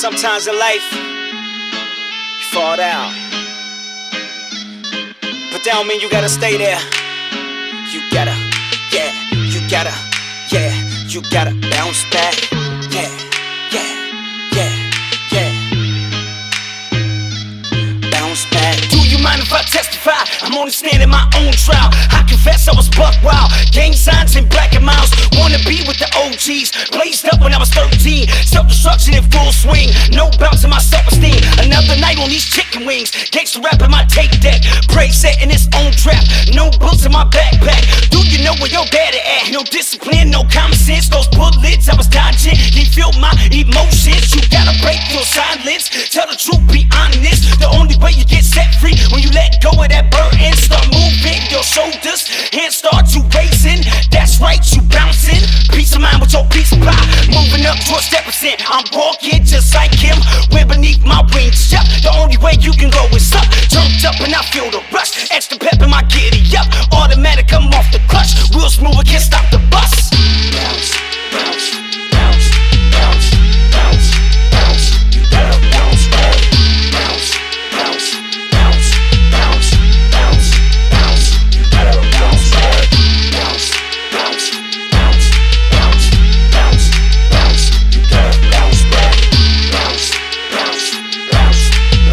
Sometimes in life, you fall down, but that don't mean you gotta stay there. You gotta, yeah, you gotta, yeah, you gotta bounce back. Yeah, yeah, yeah, yeah. Bounce back. Do you mind if I testify? I'm only standing my own trial. I confess I was buck wild. Gang signs in black and miles. Wanna be with the OGs. Blazed up when I was 13. Self-destruction in full swing. No bounce in my self-esteem. Another night on these chicken wings. Gangsta rap in my tape deck. Prey set in its own trap. No books in my backpack. Do you know where your daddy at? No discipline, no common sense. Those bullets I was dodging. He feel my emotions. You gotta break your silence. Tell the truth, be honest. The only way you get set free when you let go of that burden. Start moving your shoulders. Hands start to racing. That's right, you bouncing. Peace of mind with your piece of pie. Moving up to a step percent. I'm walking just like him. We're beneath my wings. Yep, the only way you can go is up. Turned up and I feel the rush. Extra pep in my giddy up. Automatic, I'm off the clutch. Real smooth, I can't stop the bus. Bounce, bounce, bounce, bounce, bounce, bounce. You gotta bounce back. Bounce, bounce, bounce, bounce, bounce, bounce. You gotta bounce back. Bounce, bounce, bounce, bounce, bounce, bounce. You gotta bounce back. Bounce, bounce, bounce,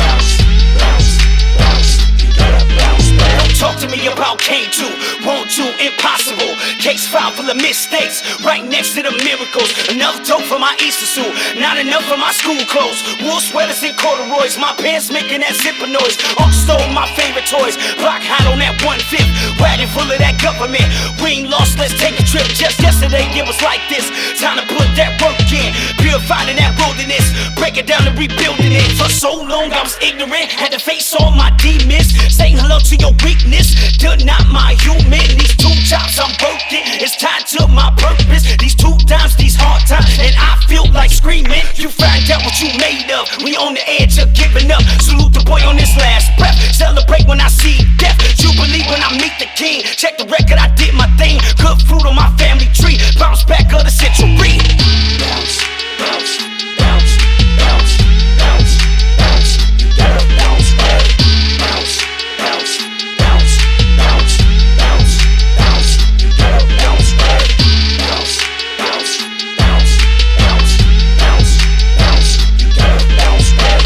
bounce, bounce, bounce. You gotta bounce back. Don't talk to me about K2. Won't you? Impossible. Case file full of mistakes. Right next to the miracles. Enough dope for my Easter suit. Not enough for my school clothes. Wool sweaters and corduroys. My pants making that zipper noise. Uncle stole my favorite toys. Block hot on that 1/5. Wagon full of that government. We ain't lost, let's take a trip. Just yesterday it was like this. Time to put that work in. Purified in that wilderness. Break it down and rebuilding it. For so long I was ignorant. Had to face all my demons. Saying hello to your weakness. Deny my human. These two jobs I'm working. It's tied to my purpose. These 2 times, these hard times. And I feel like screaming. You find out what you made of. We on the edge of giving up. Salute the boy on this last breath. Celebrate when I see death. Jubilee when I meet the king. Check the record, I did my thing. Good fruit on my family tree. Bounce back of the century. Bounce, bounce, bounce, bounce, bounce, bounce. You gotta bounce back. Bounce, bounce, bounce, bounce, bounce, bounce. You gotta bounce back. Bounce, bounce, bounce, bounce, bounce, bounce. You gotta bounce back.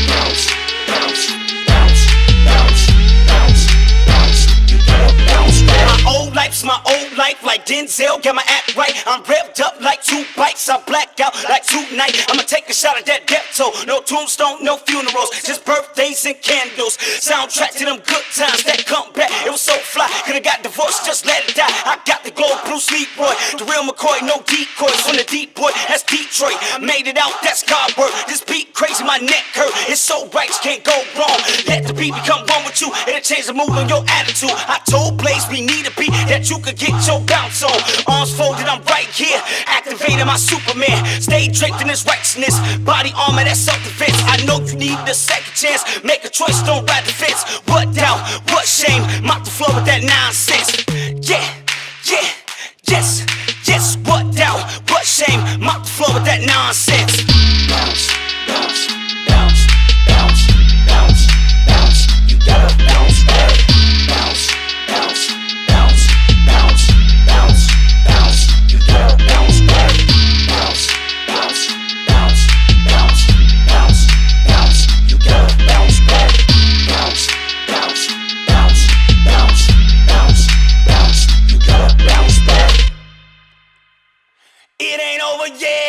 Bounce, bounce, bounce, bounce, bounce, bounce. You gotta bounce back. My old life's my old life, like Denzel, got my act right. I'm revved up like 2 bikes. I black out like tonight. I'ma take a shot at that death toll. No tombstone, no funerals, just birthdays and candles. Soundtrack to them good times that come back. It was so fly, could've got divorced, just let it die. I got the glow of Bruce Leroy, the real McCoy, no decoys. From the deep boy, that's Detroit. Made it out, that's God work. This beat crazy, my neck hurt. It's so right, can't go wrong. Let the beat become one with you, it'll change the mood on your attitude. I told Blaze we need a beat that you could get your bounce on. Arms folded, I'm right here, activating my Superman. Stay draped in this righteousness, body armor, that's self-defense. I know you need a second chance, make a choice, don't ride the fence. What doubt, what shame, mop the floor with that nonsense. Yeah, yeah, yes, yes, what doubt, what shame, mop the floor with that nonsense. Bounce, bounce, bounce, bounce, bounce, bounce. You gotta bounce back. Bounce, bounce, bounce, bounce, bounce, bounce. You gotta bounce back. Bounce, bounce, bounce, bounce, bounce, bounce. You gotta bounce back. Bounce, bounce, bounce, bounce, bounce, bounce. You gotta bounce back. It ain't over yet.